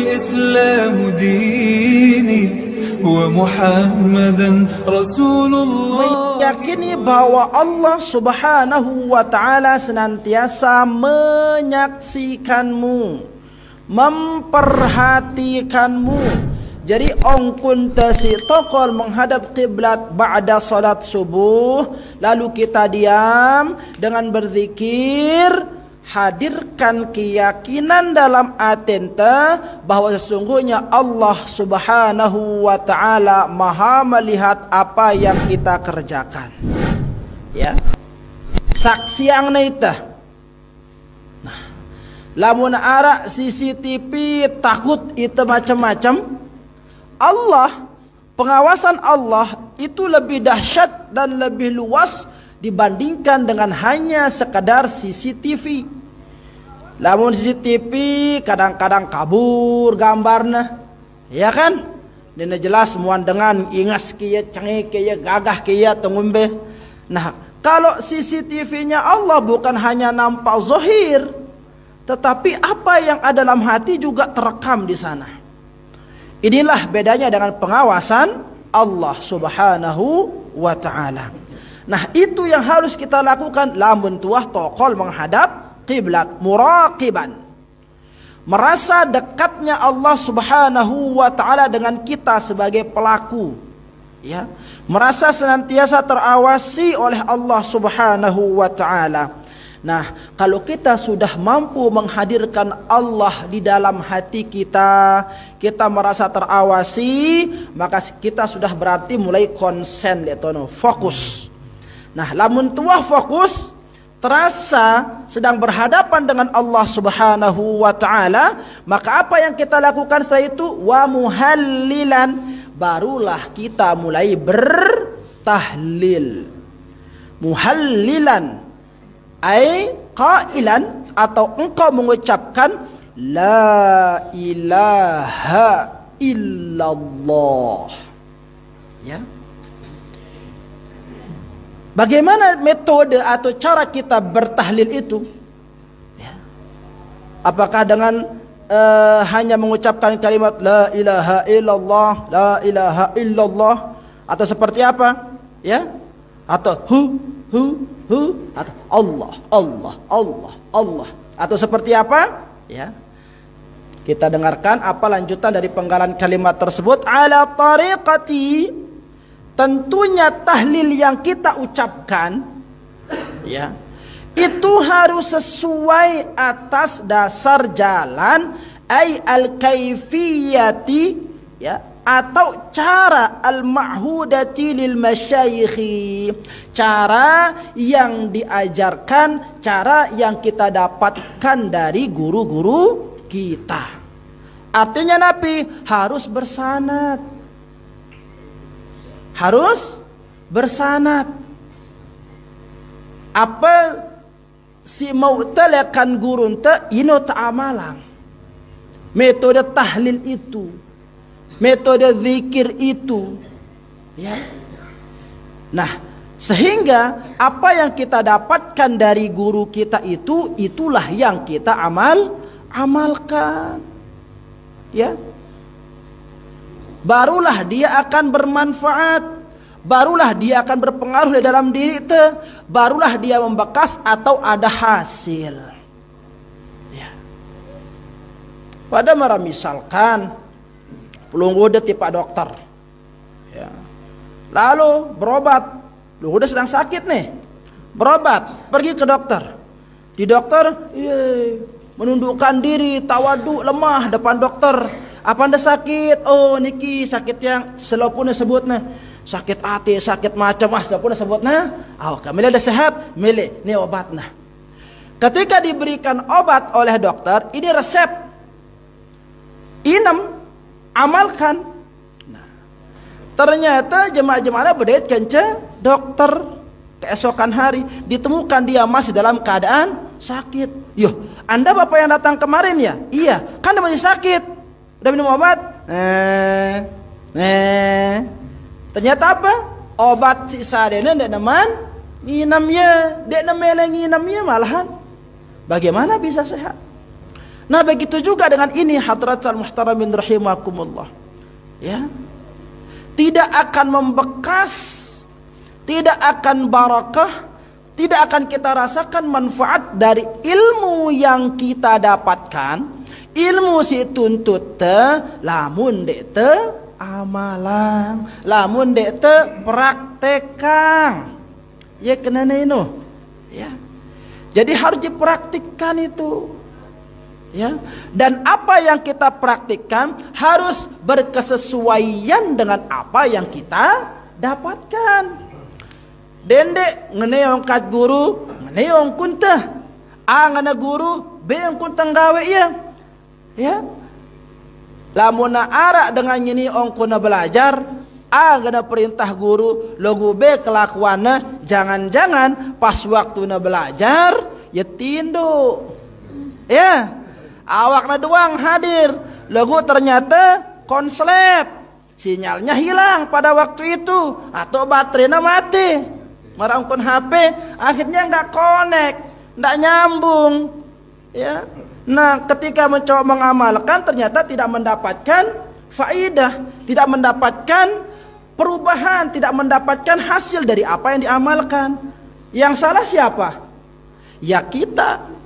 الإسلام ديني ومحمدا رسول الله. Meyakini bahwa Allah Subhanahu wa Ta'ala senantiasa menyaksikanmu, memperhatikanmu. Jadi ongkun tasi tokol menghadap kiblat ba'da salat subuh, lalu kita diam dengan berzikir, hadirkan keyakinan dalam atenta bahwa sesungguhnya Allah Subhanahu wa Ta'ala maha melihat apa yang kita kerjakan. Ya, saksi yang naita. Nah, lamun arak CCTV takut itu macam-macam. Allah, pengawasan Allah itu lebih dahsyat dan lebih luas dibandingkan dengan hanya sekadar CCTV. Lamun CCTV kadang-kadang kabur gambarnya, ya kan? Dina jelas muan dengan ingas kieu cengih kieu gagah kieu tengumbe. Nah, kalau CCTV-nya Allah bukan hanya nampak zahir, tetapi apa yang ada dalam hati juga terekam di sana. Inilah bedanya dengan pengawasan Allah Subhanahu wa Ta'ala. Nah, itu yang harus kita lakukan lamun tuah tokol menghadap kiblat, muraqiban. Merasa dekatnya Allah Subhanahu wa Ta'ala dengan kita sebagai pelaku. Ya, merasa senantiasa terawasi oleh Allah Subhanahu wa Ta'ala. Nah, kalau kita sudah mampu menghadirkan Allah di dalam hati kita, kita merasa terawasi, maka kita sudah berarti mulai konsen, fokus. Nah, lamun tuah fokus, terasa sedang berhadapan dengan Allah Subhanahu wa Ta'ala, maka apa yang kita lakukan setelah itu? Wa muhallilan, barulah kita mulai bertahlil. Muhallilan ai qailan, atau engkau mengucapkan la ilaha illallah. Ya. Bagaimana metode atau cara kita bertahlil itu? Ya. Apakah dengan hanya mengucapkan kalimat la ilaha illallah, la ilaha illallah, atau seperti apa? Ya? Atau hu atau Allah, Allah, Allah, Allah, atau seperti apa? Ya. Kita dengarkan apa lanjutan dari penggalan kalimat tersebut. Ala tariqati, tentunya tahlil yang kita ucapkan, ya, itu harus sesuai atas dasar jalan, ay al-kaifiyati, ya, atau cara al-ma'hudati lil masyayikhi, cara yang diajarkan, cara yang kita dapatkan dari guru-guru kita. Artinya Nabi harus bersanad, harus bersanad. Apa si mau telekan gurun ta ino ta'amalang metode tahlil itu, metode zikir itu, ya. Nah, sehingga apa yang kita dapatkan dari guru kita itu, itulah yang kita amalkan, ya. Barulah dia akan bermanfaat, barulah dia akan berpengaruh di dalam diri kita, barulah dia membekas atau ada hasil, ya. Pada mara misalkan pelunggu ti pak dokter, ya. Lalu berobat, lu udah sedang sakit nih, berobat, pergi ke dokter. Di dokter, menundukkan diri, tawadu, lemah depan dokter. Apa anda sakit? Oh niki sakit yang selopuna sebutnya sakit hati, sakit macam selopuna sebutnya. Oh kami ada sehat, milih ini obatnya. Ketika diberikan obat oleh dokter, ini resep, inem, amalkan. Nah, ternyata jemaah-jemaah berdait kenca dokter keesokan hari ditemukan dia masih dalam keadaan sakit. Yoh, anda bapak yang datang kemarin ya? Iya, kan dia masih sakit. Udah minum obat? Ternyata apa? Obat si sadena ndak neman nginamnya, dek nemele nginamnya malahan. Bagaimana bisa sehat? Nah, begitu juga dengan ini hadratul muhtaramin rahimakumullah. Ya. Tidak akan membekas, tidak akan barakah, tidak akan kita rasakan manfaat dari ilmu yang kita dapatkan. Ilmu si tuntut lamun dek amalan, lamun dek praktekang. Ya kena neno. Ya. Jadi harus dipraktikkan itu. Ya. Dan apa yang kita praktikkan harus berkesesuaian dengan apa yang kita dapatkan. Dendek ngeneong kat guru, ngeneong kunta. Ngana guru, be yang kuntang gawe ya. Ya. Lamun arak dengan nyini ong kuna belajar, ngana perintah guru, logo be kelakuana, jangan-jangan pas waktu na belajar ya tindo. Ya. Awakna doang hadir, logo ternyata konslet, sinyalnya hilang pada waktu itu, atau baterainya mati, merangkun HP, akhirnya nggak connect, nggak nyambung, ya. Nah, ketika mencoba mengamalkan ternyata tidak mendapatkan faidah, tidak mendapatkan perubahan, tidak mendapatkan hasil dari apa yang diamalkan. Yang salah siapa? Ya kita.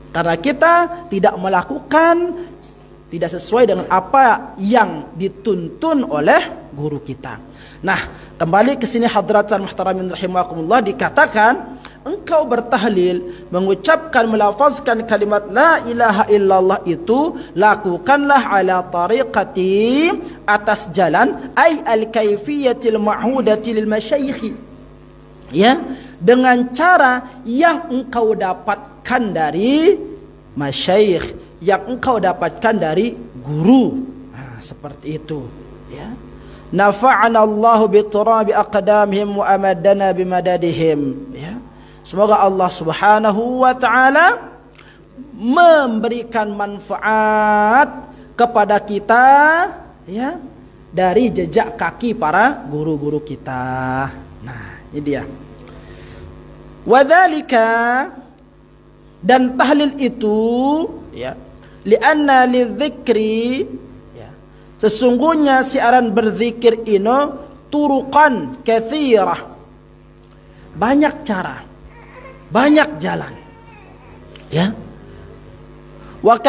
Karena kita tidak melakukan, tidak sesuai dengan apa yang dituntun oleh guru kita. Nah, kembali ke sini hadratan muhtaramin rahimakumullah, dikatakan engkau bertahlil, mengucapkan, melafazkan kalimat la ilaha illallah itu, lakukanlah ala tariqati, atas jalan, ay al-kaifiyatil ma'hudati lil masyayikh. Ya, dengan cara yang engkau dapatkan dari masyayikh, yang engkau dapatkan dari guru. Nah, seperti itu, ya. Nafa'ana Allahu bi turabi aqdamihim wa amadana bimadadihim, ya. Semoga Allah Subhanahu wa taala memberikan manfaat kepada kita, ya, dari jejak kaki para guru-guru kita. Nah, ini dia. Wadzalika, dan tahlil itu, ya, li'anna lidzikri, ya, sesungguhnya siaran berzikir ini turuqan katsirah, banyak cara, banyak jalan, ya. Wa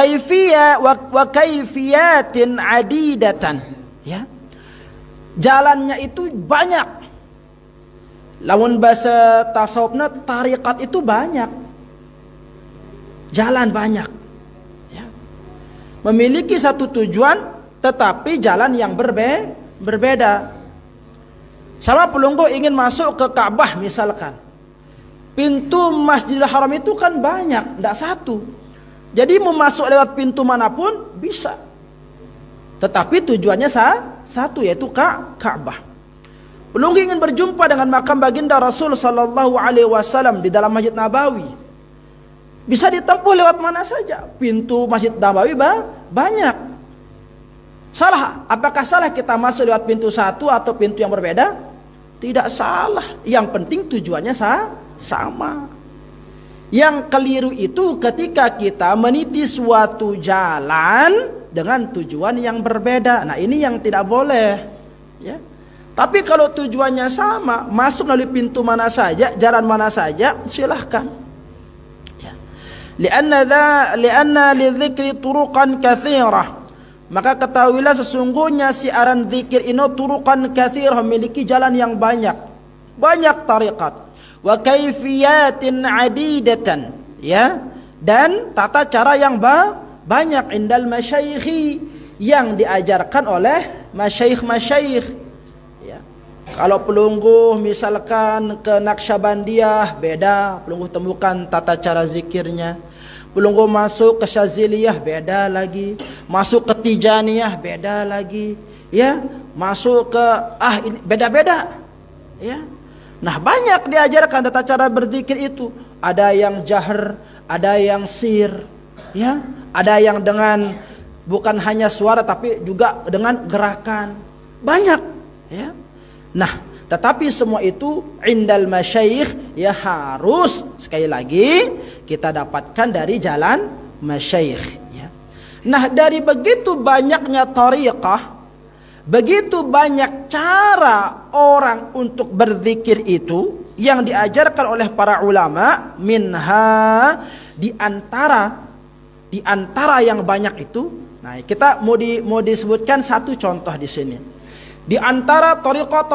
kaifiyatin adidatan, ya. Jalannya itu banyak. Lawan bahasa tasawufna tariqat itu banyak. Jalan banyak, ya. Memiliki satu tujuan tetapi jalan yang berbeda. Sama pelunggu ingin masuk ke Ka'bah misalkan. Pintu Masjidil Haram itu kan banyak, tidak satu. Jadi mau masuk lewat pintu manapun bisa. Tetapi tujuannya satu, yaitu Ka'bah. Pelunggu ingin berjumpa dengan makam baginda Rasul sallallahu alaihi wasallam di dalam Masjid Nabawi. Bisa ditempuh lewat mana saja. Pintu Masjid Nabawi banyak. Salah? Apakah salah kita masuk lewat pintu satu atau pintu yang berbeda? Tidak salah. Yang penting tujuannya sama. Yang keliru itu ketika kita meniti suatu jalan dengan tujuan yang berbeda. Nah, ini yang tidak boleh, ya. Tapi kalau tujuannya sama, masuk melalui pintu mana saja, jalan mana saja, silahkan. Ya. Lianna lidzikri turuqan katsirah. Maka ketahuilah sesungguhnya siaran zikir ini turuqan katsirah, memiliki jalan yang banyak. Banyak tariqat. Wa kaifiyatin adidatan, ya. Dan tata cara yang banyak indal masyayikh, yang diajarkan oleh masyayikh. Kalau pelungguh misalkan ke Naqsyabandiyah beda, pelungguh temukan tata cara zikirnya. Pelungguh masuk ke Syaziliyah beda lagi, masuk ke Tijaniyah beda lagi, ya, masuk ke ini beda-beda, ya. Nah, banyak diajarkan tata cara berzikir itu. Ada yang jahr, ada yang sir, ya, ada yang dengan bukan hanya suara tapi juga dengan gerakan. Banyak, ya. Nah, tetapi semua itu indal masyayikh, ya, harus sekali lagi kita dapatkan dari jalan masyayikh, ya. Nah, dari begitu banyaknya tariqah, begitu banyak cara orang untuk berzikir itu yang diajarkan oleh para ulama, minha, di antara yang banyak itu. Nah, kita mau disebutkan satu contoh di sini. Di antara tariqat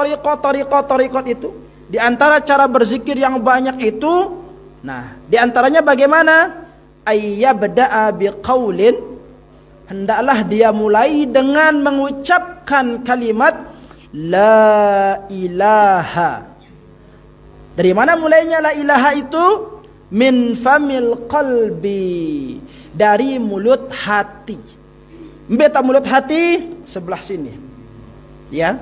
itu, di antara cara berzikir yang banyak itu, nah, di antaranya bagaimana? Ayyabda'a biqaulin, hendaklah dia mulai dengan mengucapkan kalimat la ilaha. Dari mana mulainya la ilaha itu? Min famil qalbi, dari mulut hati. Beta mulut hati sebelah sini, ya.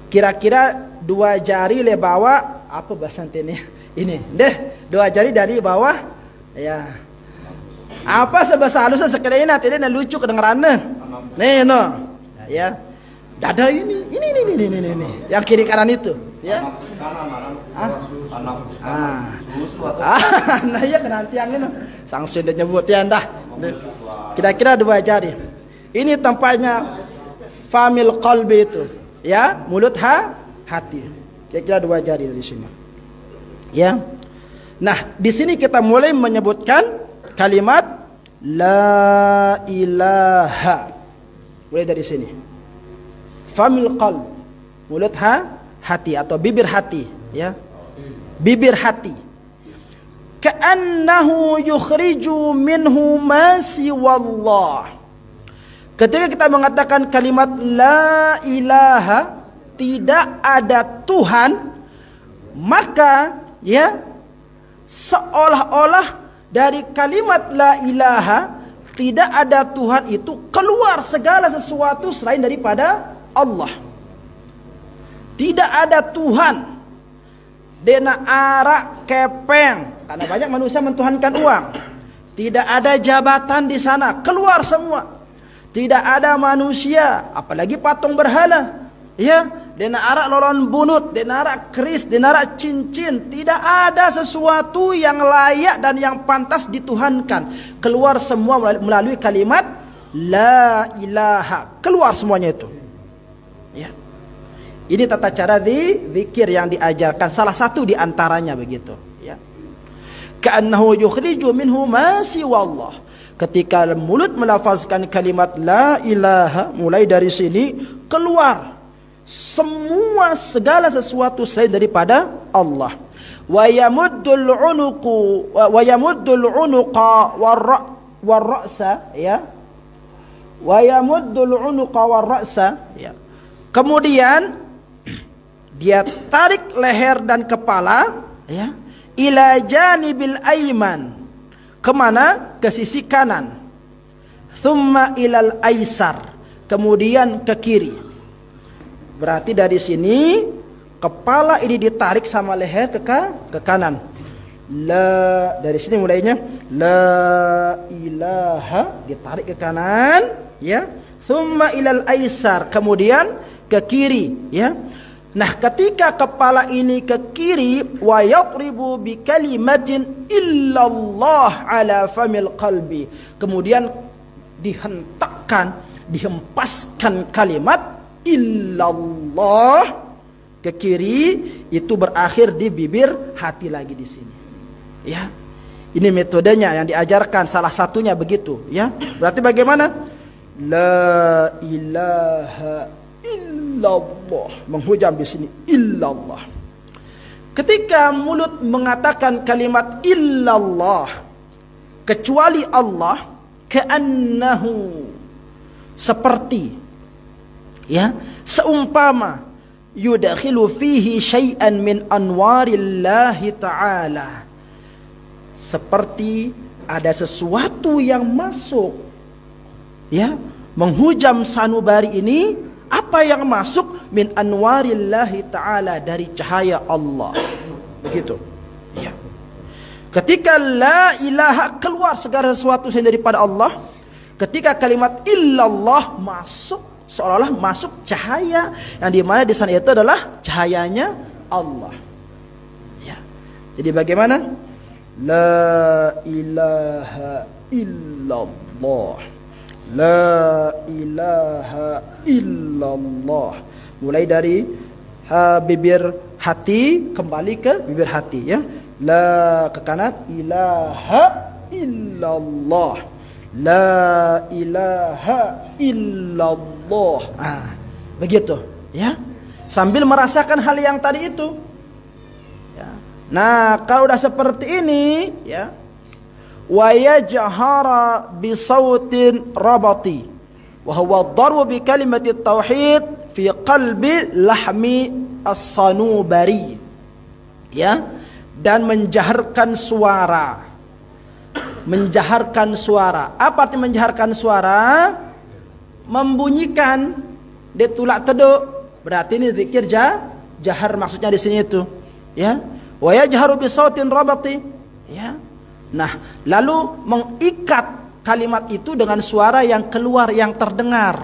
Kira-kira 2 jari le bawah, apa bahasa ini? Ini deh, 2 jari dari bawah, ya. Apa sebahasa halusnya sekedar ini, tidak lucu kedengarannya. Nih, no, ya. Dada ini, yang kiri kanan itu, ya. Nah, ya kenantian ini, sang sudah nyebut ya dah. Kira-kira 2 jari. Ini tempatnya famil qalbi itu, ya, mulut hati. Kira-kira 2 jari dari sini, ya. Nah, di sini kita mulai menyebutkan kalimat la ilaha. Mulai dari sini. Famil qalb, mulut hati atau bibir hati, ya. Bibir hati. Ka'annahu yukhriju minhu ma siwallah. Ketika kita mengatakan kalimat la ilaha, tidak ada Tuhan, maka, ya, seolah-olah dari kalimat la ilaha, tidak ada Tuhan itu keluar segala sesuatu selain daripada Allah. Tidak ada Tuhan. Dena arak kepeng, karena banyak manusia mentuhankan uang. Tidak ada jabatan di sana, keluar semua. Tidak ada manusia, apalagi patung berhala, ya. Dena arak lolon bunut, dena arak keris, dena arak cincin. Tidak ada sesuatu yang layak dan yang pantas dituhankan. Keluar semua melalui kalimat la ilaha. Keluar semuanya itu, ya. Ini tata cara zikir yang diajarkan, salah satu di antaranya begitu, ya. Ka'annahu yukhriju minhu ma siwallah. Ketika mulut melafazkan kalimat la ilaha, mulai dari sini keluar semua segala sesuatu selain daripada Allah. Wa yamuddul unuqa war-ra'sa, ya. Wa yamuddul unuqa war-ra'sa, ya. Kemudian dia tarik leher dan kepala, ya, ila janibil aiman, kemana? Ke sisi kanan. Thumma ilal aisar, kemudian ke kiri. Berarti dari sini kepala ini ditarik sama leher ke kanan. La, dari sini mulainya la ilaha, ditarik ke kanan, ya. Thumma ilal aisar, kemudian ke kiri, ya. Nah, ketika kepala ini ke kiri, wa yaqribu bi kalimatin illallah ala famil qalbi, kemudian dihentakkan, dihempaskan kalimat illallah ke kiri, itu berakhir di bibir hati lagi di sini, ya. Ini metodenya yang diajarkan, salah satunya begitu, ya. Berarti bagaimana? La ilaha illallah, menghujam di sini illallah. Ketika mulut mengatakan kalimat illallah, kecuali Allah, ka'annahu, seperti, ya, seumpama yudakhilu fihi syai'an min anwarillahi ta'ala, seperti ada sesuatu yang masuk, ya, menghujam sanubari ini. Apa yang masuk? Min anwarillahi ta'ala, dari cahaya Allah, begitu, ya. Ketika la ilaha, keluar segala sesuatu selain daripada Allah. Ketika kalimat illallah masuk, seolah-olah masuk cahaya, yang dimana di sana itu adalah cahayanya Allah, ya. Jadi bagaimana? La ilaha illallah. La ilaha illallah. Mulai dari bibir hati kembali ke bibir hati ya. La ke kanan, ilaha illallah. La ilaha illallah. Begitu ya. Sambil merasakan hal yang tadi itu. Ya. Nah, kalau udah seperti ini ya, wa yajhara bi sautin rabati wa huwa darbu bi kalimati tauhid fi qalbi lahmi as-sanubari ya, dan menjaharkan suara. Menjaharkan suara. Apa arti menjaharkan suara? Membunyikan di tulak teduk. Berarti ini zikir jahar maksudnya di sini itu ya. Wa yajharu bi sautin rabati ya. Nah, lalu mengikat kalimat itu dengan suara yang keluar, yang terdengar.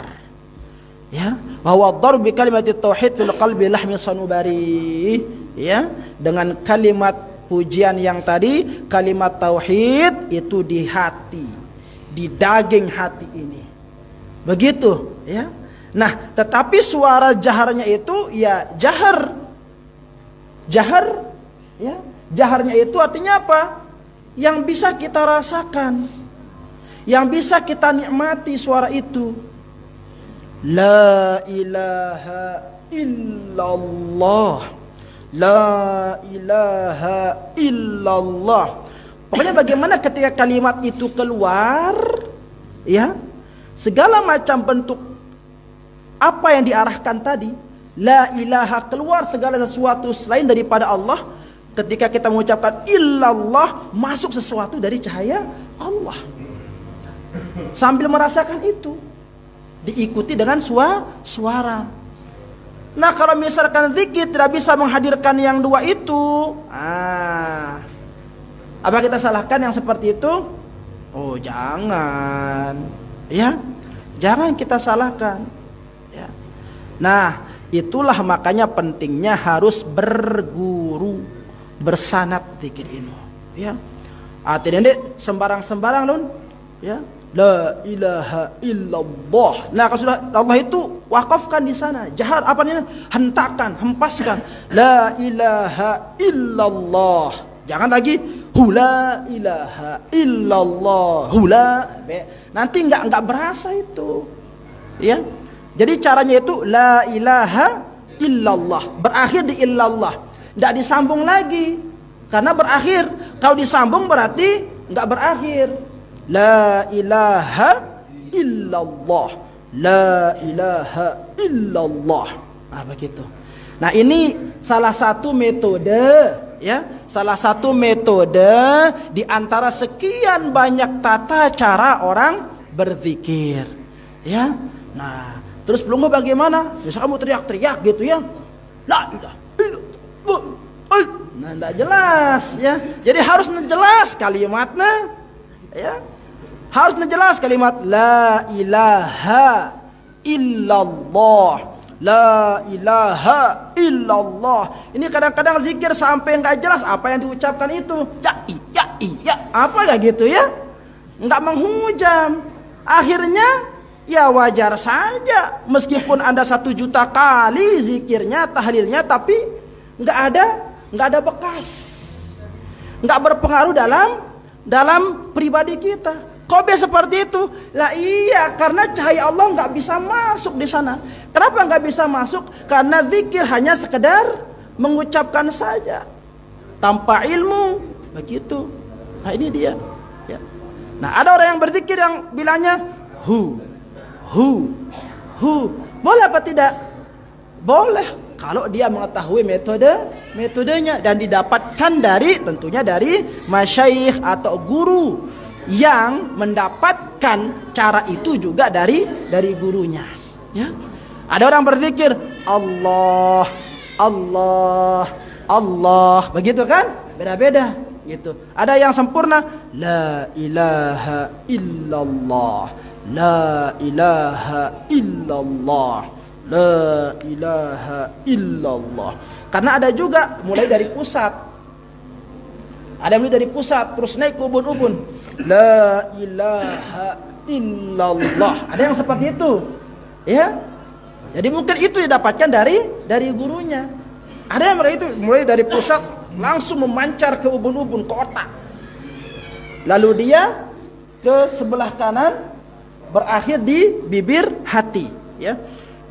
Ya, bahwa darb bi kalimat tauhid fil qalbi lahmi sanubari. Ya, dengan kalimat pujian yang tadi, kalimat tauhid itu di hati, di daging hati ini. Begitu, ya. Nah, tetapi suara jaharnya itu ya jahar. Jahar, ya. Jaharnya itu artinya apa? Yang bisa kita rasakan, yang bisa kita nikmati suara itu. La ilaha illallah. La ilaha illallah. Pokoknya bagaimana ketika kalimat itu keluar, ya, segala macam bentuk apa yang diarahkan tadi, la ilaha, keluar segala sesuatu selain daripada Allah. Ketika kita mengucapkan illallah, masuk sesuatu dari cahaya Allah. Sambil merasakan itu, diikuti dengan suara. Nah, kalau misalkan zikir tidak bisa menghadirkan yang dua itu, apa kita salahkan yang seperti itu? Oh, jangan. Ya, jangan kita salahkan. Ya. Nah, itulah makanya pentingnya harus berguru, bersanad zikir ini. Ya. Tidak sembarang-sembarang lun. Ya. La ilaha illallah. Nah, kalau sudah Allah itu wakafkan di sana, jahar apa ini? Hentakan, hempaskan. La ilaha illallah. Jangan lagi hula ilaha illallah. Hula. Nanti enggak berasa itu. Ya. Jadi caranya itu la ilaha illallah. Berakhir di illallah. Enggak disambung lagi. Karena berakhir. Kalau disambung berarti enggak berakhir. La ilaha illallah. La ilaha illallah. Nah, begitu. Nah, ini salah satu metode, ya. Salah satu metode di antara sekian banyak tata cara orang berzikir. Ya. Nah, terus belum bagaimana? Biasa kamu teriak-teriak gitu ya. La ilaha illallah. Nah, enggak jelas ya. Jadi harus jelas kalimatnya. Ya. Harus jelas kalimat la ilaha illallah. La ilaha illallah. Ini kadang-kadang zikir sampai enggak jelas apa yang diucapkan itu. Ya, apa ya gitu ya? Enggak menghujam. Akhirnya ya wajar saja meskipun Anda 1 juta kali zikirnya, tahlilnya, tapi enggak ada bekas. Enggak berpengaruh dalam pribadi kita. Kok bisa seperti itu? Lah iya, karena cahaya Allah nggak bisa masuk di sana. Kenapa nggak bisa masuk? Karena zikir hanya sekedar mengucapkan saja, tanpa ilmu, begitu. Nah, ini dia. Ya. Nah, ada orang yang berzikir yang bilangnya hu. Boleh apa tidak? Boleh. Kalau dia mengetahui metodenya dan didapatkan tentunya dari masyayikh atau guru yang mendapatkan cara itu juga dari gurunya. Ya. Ada orang berzikir Allah, begitu kan? Beda-beda gitu. Ada yang sempurna la ilaha illallah, la ilaha illallah, la ilaha illallah. Karena ada juga mulai dari pusat. Ada yang dari pusat terus naik ke ubun-ubun. La ilaha illallah. Ada yang seperti itu. Ya. Jadi mungkin itu didapatkan dari gurunya. Ada yang itu mulai dari pusat langsung memancar ke ubun-ubun, ke otak. Lalu dia ke sebelah kanan berakhir di bibir hati, ya.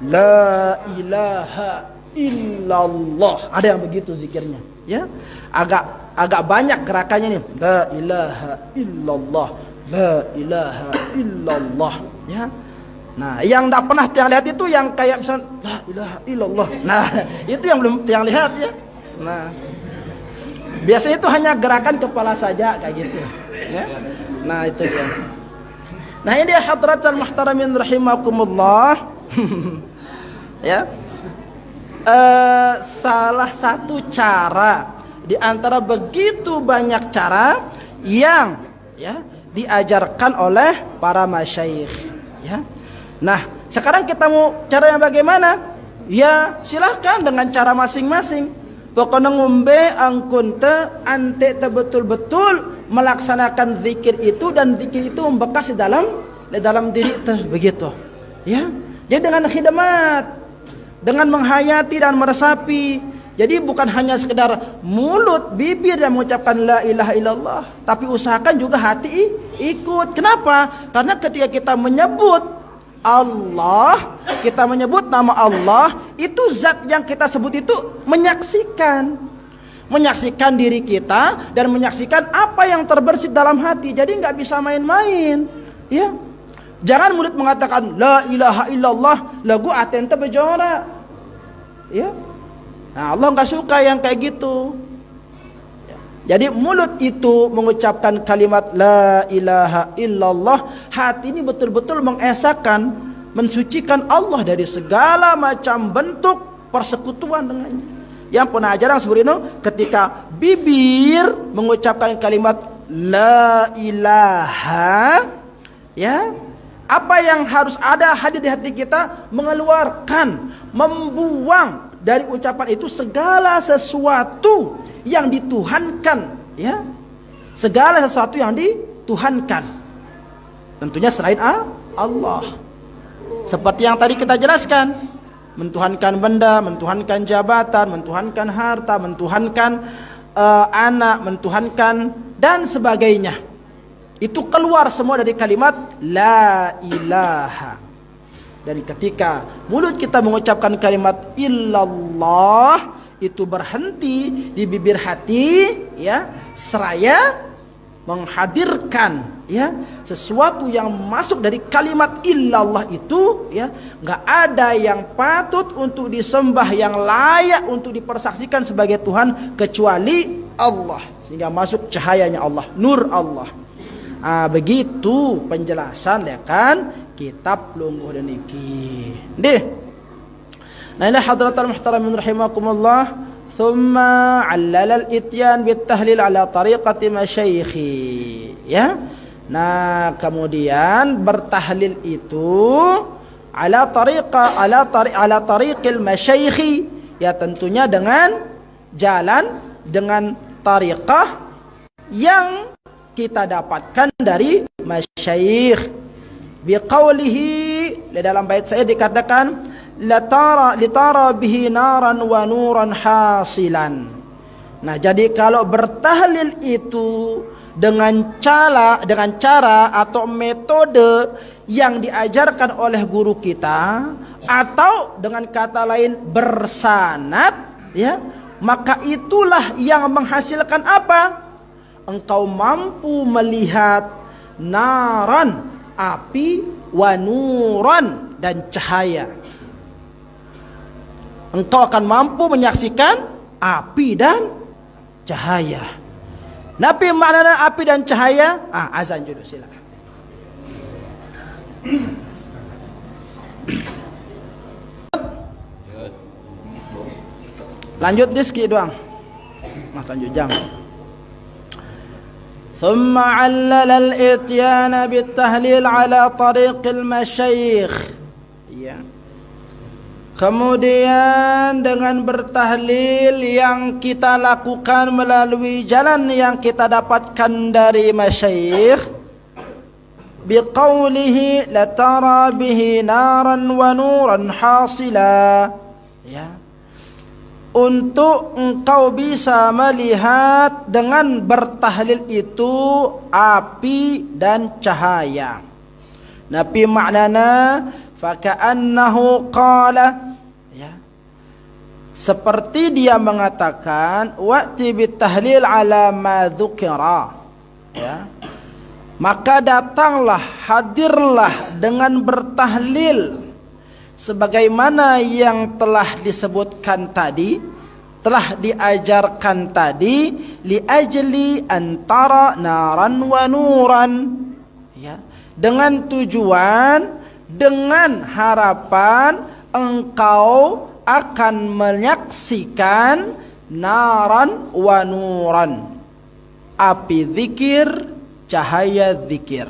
La ilaha illallah. Ada yang begitu zikirnya, ya. Agak banyak gerakannya nih. La ilaha illallah. La ilaha illallah, ya. Nah, yang tidak pernah tiang lihat itu yang kayak misalnya la ilaha illallah. Nah, itu yang belum tiang lihat, ya. Nah, biasanya itu hanya gerakan kepala saja kayak gitu, ya. Nah, itu ya. Nah, ini hadratul muhtaramin rahimakumullah. Ya. Salah satu cara di antara begitu banyak cara yang ya diajarkan oleh para masyayikh, ya. Nah, sekarang kita mau cara yang bagaimana? Ya, silahkan dengan cara masing-masing. Pokoknya ngombe angkunte ante betul-betul melaksanakan zikir itu, dan zikir itu membekas di dalam diri teh, begitu. Ya. Jadi dengan khidmat, dengan menghayati dan meresapi. Jadi bukan hanya sekedar mulut, bibir yang mengucapkan la ilaha illallah, tapi usahakan juga hati ikut. Kenapa? Karena ketika kita menyebut Allah, kita menyebut nama Allah, itu zat yang kita sebut itu menyaksikan diri kita dan menyaksikan apa yang terbersit dalam hati. Jadi nggak bisa main-main, ya. Jangan mulut mengatakan la ilaha illallah lagu atente bejora, ya. Nah, Allah nggak suka yang kayak gitu. Jadi mulut itu mengucapkan kalimat la ilaha illallah, hati ini betul-betul mengesahkan, mensucikan Allah dari segala macam bentuk persekutuan dengannya. Yang pernah ajaran seperti itu, ketika bibir mengucapkan kalimat la ilaha, ya, apa yang harus ada hadir di hati kita, mengeluarkan, membuang dari ucapan itu segala sesuatu yang dituhankan, ya, segala sesuatu yang dituhankan, tentunya selain Allah. Seperti yang tadi kita jelaskan, mentuhankan benda, mentuhankan jabatan, mentuhankan harta, mentuhankan anak, mentuhankan dan sebagainya. Itu keluar semua dari kalimat la ilaha. Dan ketika mulut kita mengucapkan kalimat illallah, itu berhenti di bibir hati, ya, seraya menghadirkan, ya, sesuatu yang masuk dari kalimat illallah itu, ya, nggak ada yang patut untuk disembah, yang layak untuk dipersaksikan sebagai Tuhan kecuali Allah, sehingga masuk cahayanya Allah, nur Allah. Begitu penjelasan, ya kan, kitab lungguh dan iki. Deh. Nah, ini hadratul muhtaramin rahimakumullah. Thumma 'allala al-ityan bit-tahlil ala tariqati masyayikhi, ya. Nah, kemudian bertahlil itu ala tariqil masyayikhi, ya, tentunya dengan jalan, dengan tariqah yang kita dapatkan dari masyayikh. Biqaulihi, di dalam bait saya dikatakan litara bihi naran wa nuran hasilan. Nah, jadi kalau bertahlil itu dengan cara atau metode yang diajarkan oleh guru kita, atau dengan kata lain bersanad, ya, maka itulah yang menghasilkan apa? Engkau mampu melihat naran, api, wa nuran, dan cahaya. Engkau akan mampu menyaksikan api dan cahaya. Nabi maknanya api dan cahaya. Azan dulu, silakan. Lanjut diski doang. Lanjut jam. ثم علل الاتيان بالتهليل على طريق المشايخ. Ya. Kemudian dengan bertahlil yang kita lakukan melalui jalan yang kita dapatkan dari masyayikh, biqaulihi latara bihi naran wa nuran hasila, ya, untuk engkau bisa melihat dengan bertahlil itu api dan cahaya. Nabi maknana faka'annahu qala, ya, seperti dia mengatakan wa'ti bitahlil ala ma dzukira, ya, maka datanglah, hadirlah dengan bertahlil sebagaimana yang telah disebutkan tadi, telah diajarkan tadi, li ajli antara naran wa nuran, ya, dengan tujuan, dengan harapan engkau akan menyaksikan naran wa nuran, api zikir, cahaya zikir.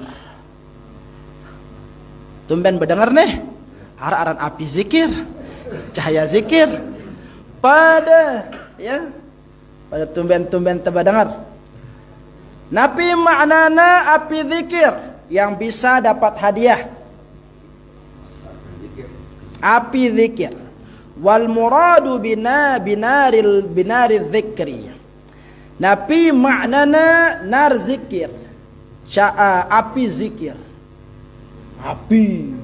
Tumben berdengar nih, aran api zikir, cahaya zikir, pada, ya, pada tumben teba dengar. Nabi maknana api zikir yang bisa dapat hadiah, api zikir. Wal muradu binaril zikri, Nabi maknana nar zikir, api zikir. Api,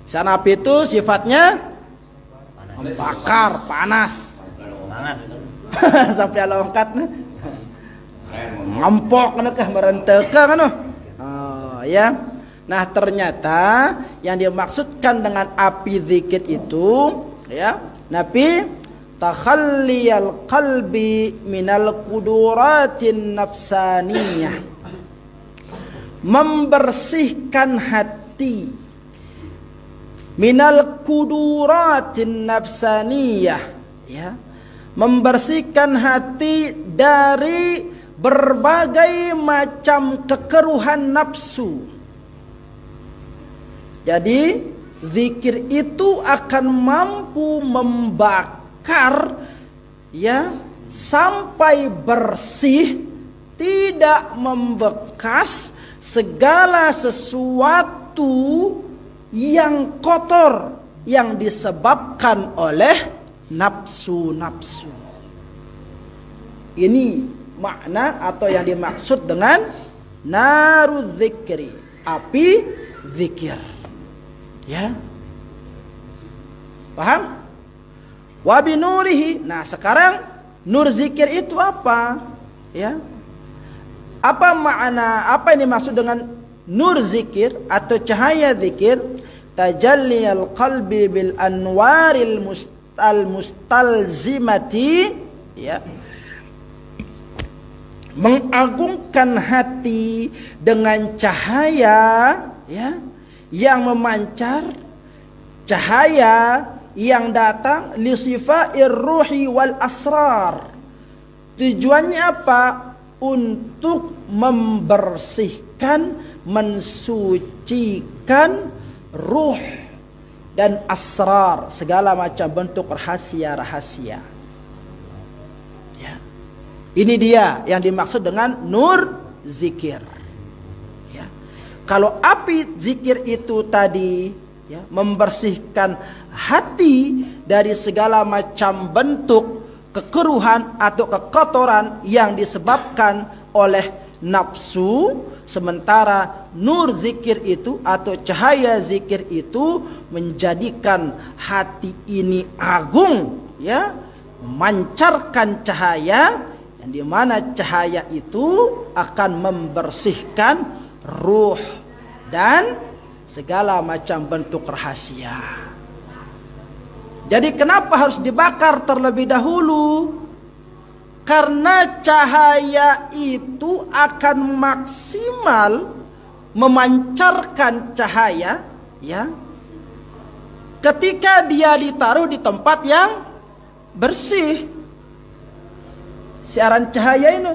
sana api itu sifatnya membakar, panas. Sampai longkat ngampok nekah merenteka kan, ya. Nah, ternyata yang dimaksudkan dengan api zikir itu, ya, Nabi takhalliyal qalbi minal quduratin nafsaniyah, membersihkan hati, minal quduratin nafsaniyah, ya, membersihkan hati dari berbagai macam kekeruhan nafsu. Jadi zikir itu akan mampu membakar, ya, sampai bersih, tidak membekas segala sesuatu yang kotor yang disebabkan oleh nafsu-nafsu. Ini makna atau yang dimaksud dengan naruz zikri, api zikir. Ya, paham? Wa binurihi. Nah, sekarang nur zikir itu apa? Ya, apa makna, apa yang dimaksud dengan nur zikir atau cahaya zikir? Tajalliyal qalbi bil anwaril mustalzimati, ya, mengagungkan hati dengan cahaya, ya, yang memancar, cahaya yang datang li sifair ruhi wal asrar. Tujuannya apa? Untuk membersihkan, mensucikan ruh dan asrar, segala macam bentuk rahasia-rahasia. Ya. Ini dia yang dimaksud dengan nur zikir. Kalau api zikir itu tadi, ya, membersihkan hati dari segala macam bentuk kekeruhan atau kekotoran yang disebabkan oleh nafsu, sementara nur zikir itu atau cahaya zikir itu menjadikan hati ini agung, ya, memancarkan cahaya, yang dimana cahaya itu akan membersihkan ruh dan segala macam bentuk rahasia. Jadi kenapa harus dibakar terlebih dahulu? Karena cahaya itu akan maksimal memancarkan cahaya, ya, ketika dia ditaruh di tempat yang bersih. Siaran cahaya ini,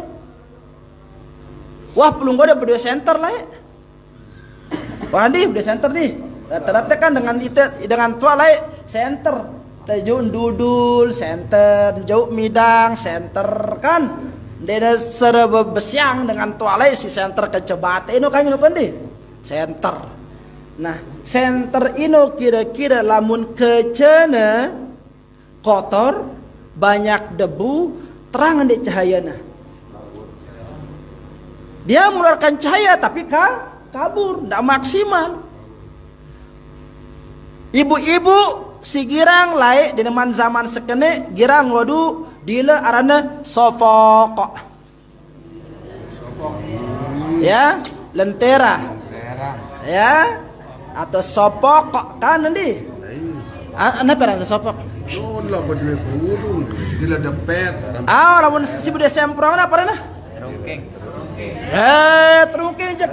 wah pelunggu ada video center lah, ya. Wah di video center nih, rata-rata kan dengan tua lah, center. Tajuk dudul senter, jauh midang senter kan. Dia serba besiang dengan tualai si senter kecebat. Ino kan ino pandi. Senter. Nah, senter ino kira-kira lamun kecena kotor, banyak debu, terang di cahayana. Dia mengeluarkan cahaya tapi kabur, tidak maksimal. Ibu-ibu si girang laik di zaman sekene girang wadu dila arana sofok. Ya, lentera. Ya, atau sopok kan nanti. Apa rasa sopok? Dila depet. Lamun si bude semprong apa rana? Terungking. Terungking je.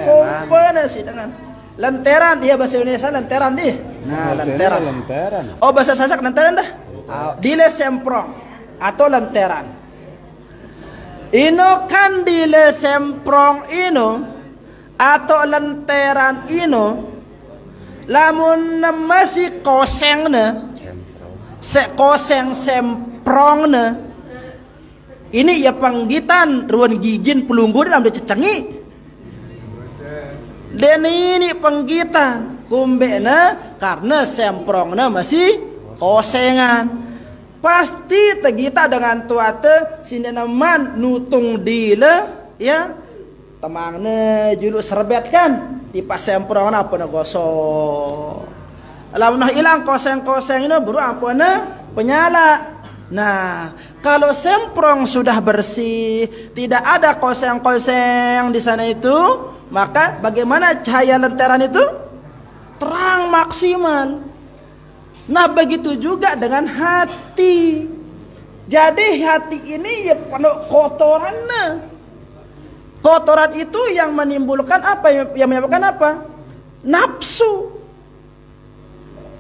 Kompana sih dengan. Lenteran, iya bahasa Indonesia lenteran deh. Nah, lenteran. Oh, bahasa Sasak lenteran dah. Dile semprong atau lenteran. Ino kan dile semprong ino atau lenteran ino lamun masih koseng ne. Koseng semprong ne. Ini ya panggitan ruan gigin pelunggu dalam dicecengi. Dan ini penggitan kumbena karena semprongna masih kosengan. Pasti tegita dengan tuate sinenaman nutung dile ya. Temangna julu serbet kan tipa semprongna apa na gosok. Lamun hilang koseng-koseng ini baru apa na penyala. Nah, kalau semprong sudah bersih, tidak ada koseng-koseng di sana itu, maka bagaimana cahaya lenteran itu? Terang maksimal. Nah, begitu juga dengan hati. Jadi hati ini ya penuh kotoran. Kotoran itu yang menimbulkan apa? Yang menyebabkan apa? Nafsu.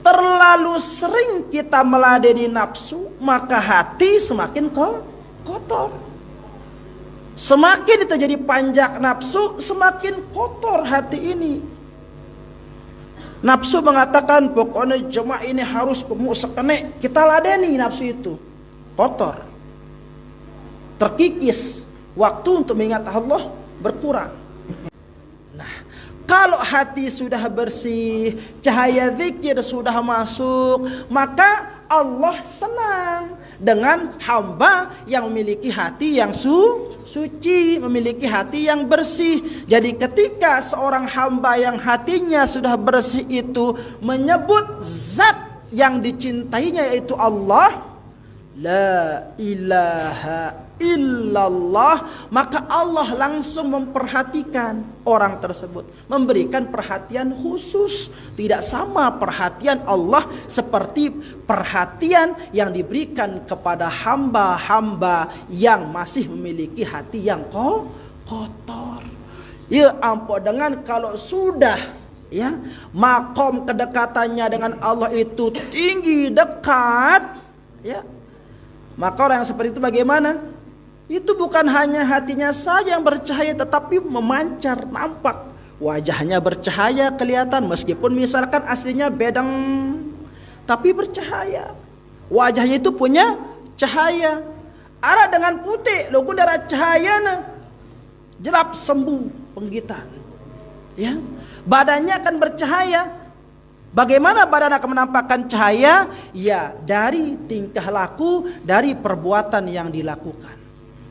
Terlalu sering kita meladeni nafsu, maka hati semakin kotor. Semakin kita jadi panjak nafsu, semakin kotor hati ini. Nafsu mengatakan pokoknya jemaah ini harus gemuk sekene. Kita ladeni nafsu itu. Kotor. Terkikis. Waktu untuk mengingat Allah berkurang. Nah, kalau hati sudah bersih, cahaya zikir sudah masuk, maka Allah senang dengan hamba yang memiliki hati yang suci, memiliki hati yang bersih. Jadi ketika seorang hamba yang hatinya sudah bersih itu menyebut zat yang dicintainya yaitu Allah, la ilaha illallah, maka Allah langsung memperhatikan orang tersebut, memberikan perhatian khusus. Tidak sama perhatian Allah seperti perhatian yang diberikan kepada hamba-hamba yang masih memiliki hati yang kotor. Ya ampun, dengan kalau sudah ya makom kedekatannya dengan Allah itu tinggi, dekat, ya, maka orang yang seperti itu bagaimana? Itu bukan hanya hatinya saja yang bercahaya, tetapi memancar, nampak. Wajahnya bercahaya, kelihatan. Meskipun misalkan aslinya bedang, tapi bercahaya. Wajahnya itu punya cahaya. Ada dengan putih, logo darah cahaya, jelap sembuh penggitan. Ya, badannya akan bercahaya. Bagaimana badan akan menampakkan cahaya? Ya, dari tingkah laku, dari perbuatan yang dilakukan.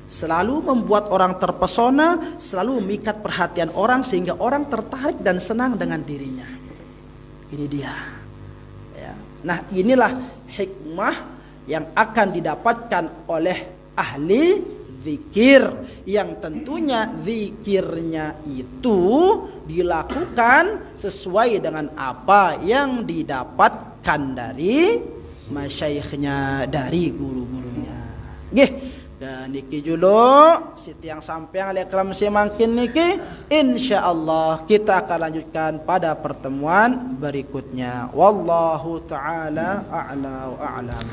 Selalu membuat orang terpesona, selalu memikat perhatian orang sehingga orang tertarik dan senang dengan dirinya. Ini dia. Ya. Nah, inilah hikmah yang akan didapatkan oleh ahli zikir, yang tentunya zikirnya itu dilakukan sesuai dengan apa yang didapatkan dari masyaikhnya, dari guru-gurunya. Nggih. Dan niki julu siti yang sampai yang kelam semangkin niki, insyaallah kita akan lanjutkan pada pertemuan berikutnya. Wallahu taala a'la wa a'lam.